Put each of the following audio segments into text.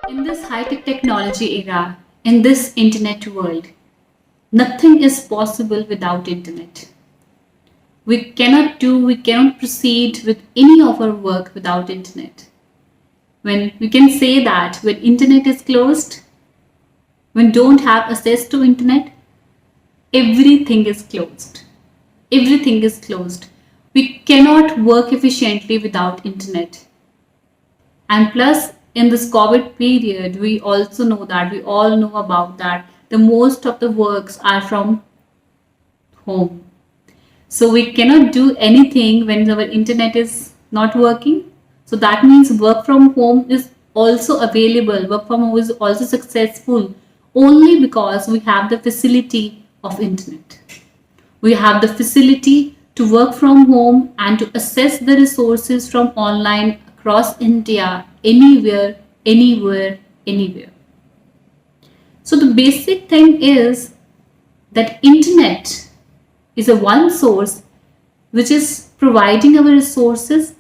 In this high-tech technology era, in this internet world, nothing is possible without internet. We cannot proceed with any of our work without internet. When we can say that when internet is closed, when don't have access to internet, everything is closed. Everything is closed. We cannot work efficiently without internet. And plus, in this COVID period, we also know that we all know about that the most of the works are from home. So we cannot do anything when our internet is not working. So that means work from home is also available. Work from home is also successful only because we have the facility of internet. We have the facility to work from home and to access the resources from online across India, anywhere, anywhere, anywhere. So the basic thing is that internet is a one source which is providing our resources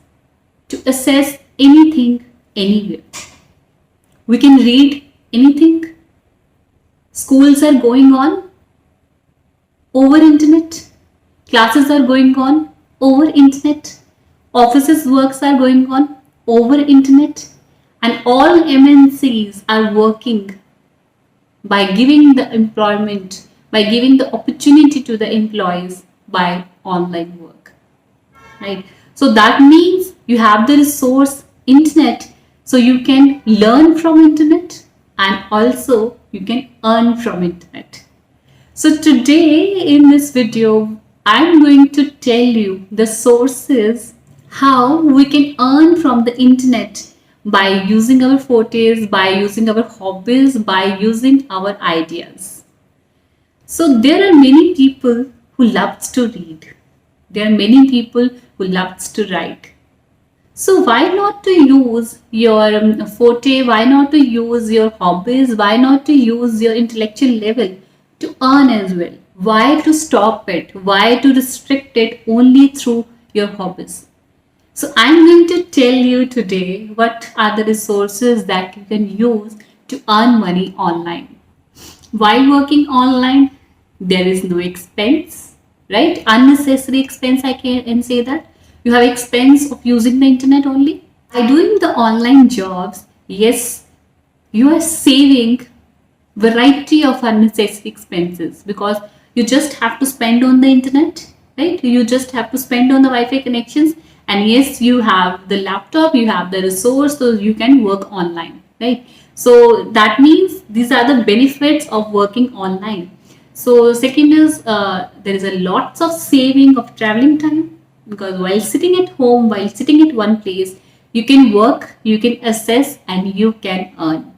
to access anything, anywhere. We can read anything. Schools are going on over internet. Classes are going on over internet. Offices works are going on over internet. And all MNCs are working by giving the employment, by giving the opportunity to the employees by online work, right? So that means you have the resource internet, so you can learn from internet and also you can earn from internet. So today in this video, I'm going to tell you the sources how we can earn from the internet by using our fortes, by using our hobbies, by using our ideas. So there are many people who loves to read. There are many people who loves to write. So why not to use your forte? Why not to use your hobbies? Why not to use your intellectual level to earn as well? Why to stop it? Why to restrict it only through your hobbies? So I'm going to tell you today what are the resources that you can use to earn money online. While working online, there is no expense, right? Unnecessary expense, I can say that. You have expense of using the internet only. By doing the online jobs, yes, you are saving variety of unnecessary expenses because you just have to spend on the internet, right? You just have to spend on the Wi-Fi connections, and yes, you have the laptop, you have the resource, so you can work online, right? So that means these are the benefits of working online. So second is there is a lots of saving of traveling time, because while sitting at home, while sitting at one place, you can work, you can assess, and you can earn.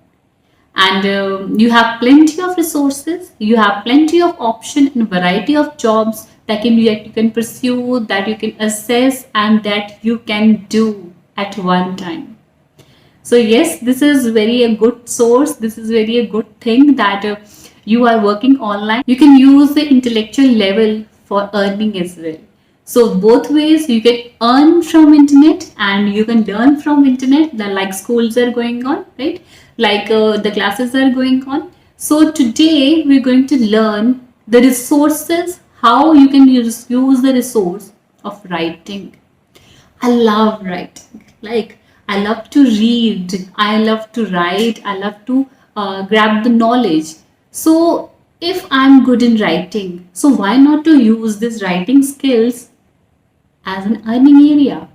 And you have plenty of resources, you have plenty of option and variety of jobs that you can pursue, that you can assess, and that you can do at one time. So yes, this is very a good source, this is very a good thing that you are working online. You can use the intellectual level for earning as well. So both ways, you can earn from internet and you can learn from internet. Like schools are going on, right? Like the classes are going on. So today we're going to learn the resources, how you can use the resource of writing. I love writing. Like I love to read, I love to write, I love to grab the knowledge. So if I'm good in writing, so why not to use these writing skills as an earning area?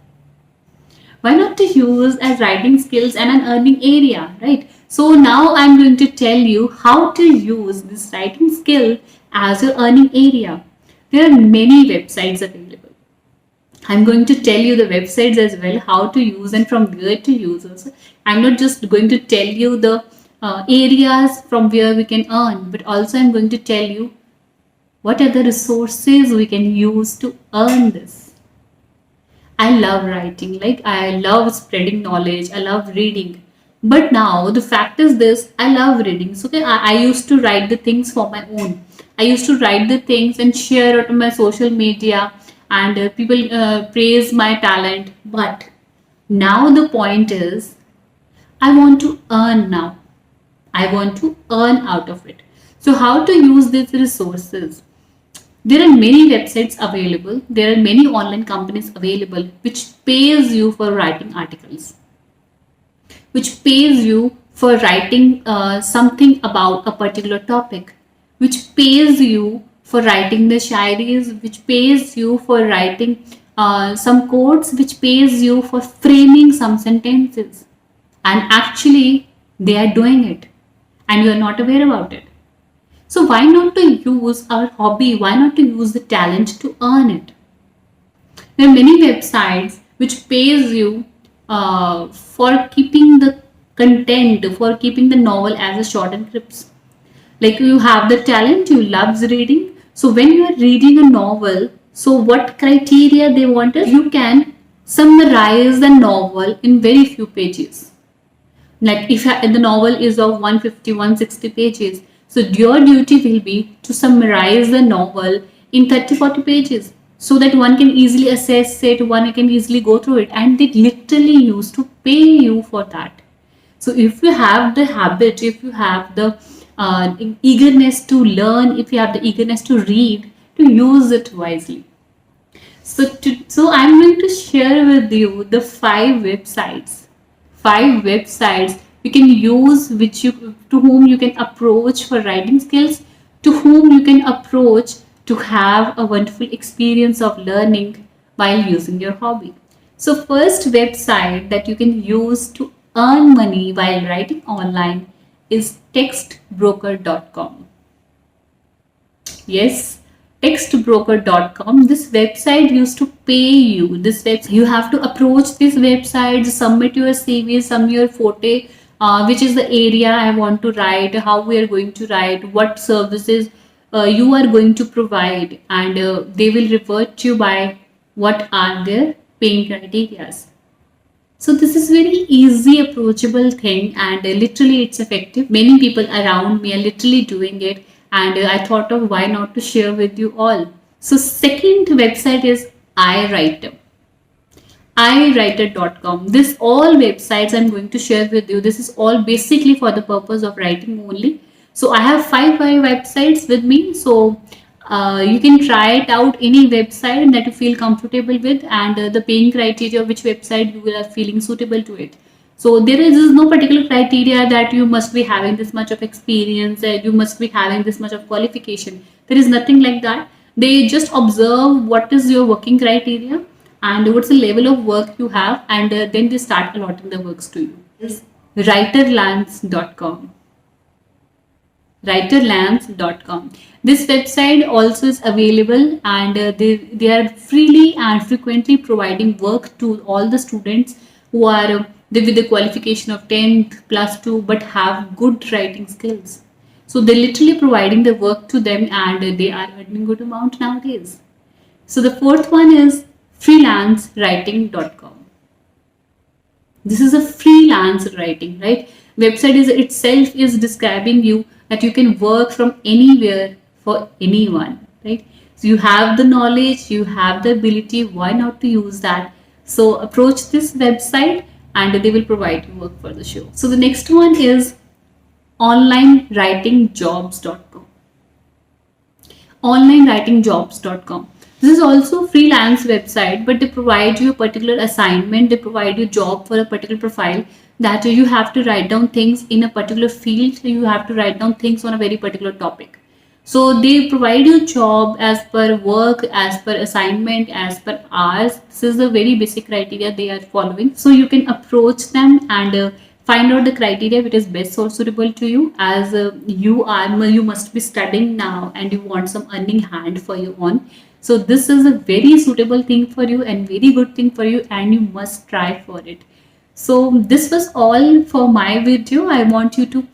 Why not to use as writing skills and an earning area, right? So now I'm going to tell you how to use this writing skill as your earning area. There are many websites available. I'm going to tell you the websites as well, how to use and from where to use also. I'm not just going to tell you the areas from where we can earn, but also I'm going to tell you what are the resources we can use to earn this. I love writing, like I love spreading knowledge, I love reading. But now the fact is this, I love reading. So okay, I used to write the things for my own. I used to write the things and share it on my social media, and people praise my talent. But now the point is, I want to earn now. I want to earn out of it. So how to use these resources? There are many websites available. There are many online companies available which pays you for writing articles, which pays you for writing something about a particular topic, which pays you for writing the shairis, which pays you for writing some quotes, which pays you for framing some sentences. And actually, they are doing it, and you are not aware about it. So why not to use our hobby? Why not to use the talent to earn it? There are many websites which pays you for keeping the content, for keeping the novel as a short and crisp. Like you have the talent, you loves reading. So when you are reading a novel, so what criteria they want is you can summarize the novel in very few pages. Like if the novel is of 150, 160 pages, so your duty will be to summarize the novel in 30-40 pages so that one can easily assess it, one can easily go through it, and they literally used to pay you for that. So if you have the habit, if you have the eagerness to learn, if you have the eagerness to read, to use it wisely. So I'm going to share with you the five websites you can use, which you to whom you can approach for writing skills, to whom you can approach to have a wonderful experience of learning while using your hobby. So first website that you can use to earn money while writing online is textbroker.com. Yes, textbroker.com. This website used to pay you. This website, you have to approach this website, submit your CV, submit your photo, which is the area I want to write, how we are going to write, what services you are going to provide, and they will revert you by what are their paying criteria. So this is very easy, approachable thing, and literally it's effective. Many people around me are literally doing it, and I thought of why not to share with you all. So second website is iWriter. iWriter.com. This all websites I'm going to share with you. This is all basically for the purpose of writing only. So I have five websites with me. So you can try it out any website that you feel comfortable with, and the paying criteria of which website you are feeling suitable to it. So there is no particular criteria that you must be having this much of experience, you must be having this much of qualification. There is nothing like that. They just observe what is your working criteria and what's the level of work you have, and then they start allotting the works to you. Yes. Writerlands.com. Writerlands.com. This website also is available, and they are freely and frequently providing work to all the students who are with the qualification of 10th plus 2 but have good writing skills. So they're literally providing the work to them, and they are earning good amount nowadays. So the fourth one is freelancewriting.com. This is a freelance writing, right? Website is itself is describing you that you can work from anywhere for anyone, right? So you have the knowledge, you have the ability, why not to use that? So approach this website and they will provide you work for the show. So the next one is onlinewritingjobs.com. onlinewritingjobs.com. This is also freelance website, but they provide you a particular assignment, they provide you job for a particular profile, that you have to write down things in a particular field, you have to write down things on a very particular topic. So they provide you job as per work, as per assignment, as per hours. This is the very basic criteria they are following. So you can approach them and find out the criteria which is best or suitable to you, as you must be studying now and you want some earning hand for your own. So this is a very suitable thing for you and very good thing for you, and you must try for it. So this was all for my video. I want you to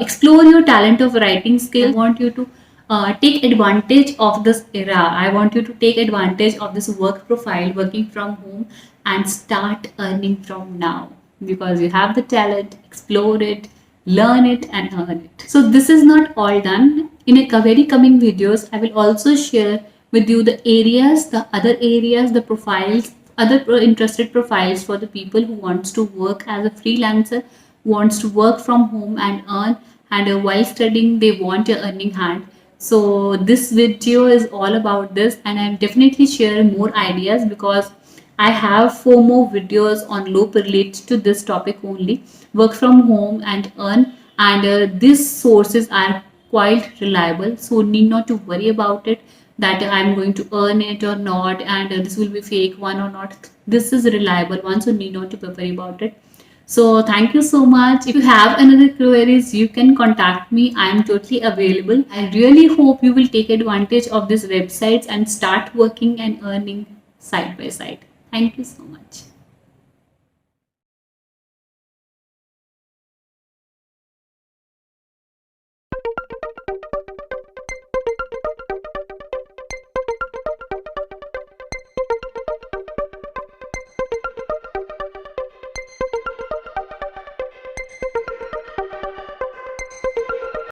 explore your talent of writing skill. I want you to take advantage of this era. I want you to take advantage of this work profile, working from home, and start earning from now, because you have the talent. Explore it, learn it, and earn it. So this is not all done. In a very coming videos, I will also share with you the areas, the other areas, the profiles, other interested profiles for the people who wants to work as a freelancer, wants to work from home and earn, and while studying they want a earning hand. So this video is all about this, and I'll definitely share more ideas because I have 4 more videos on loop related to this topic only, work from home and earn, and these sources are quite reliable, so need not to worry about it that I'm going to earn it or not, and this will be fake one or not. This is a reliable one, so need not to worry about it. So thank you so much. If you have another queries, you can contact me. I am totally available. I really hope you will take advantage of these websites and start working and earning side by side. Thank you so much.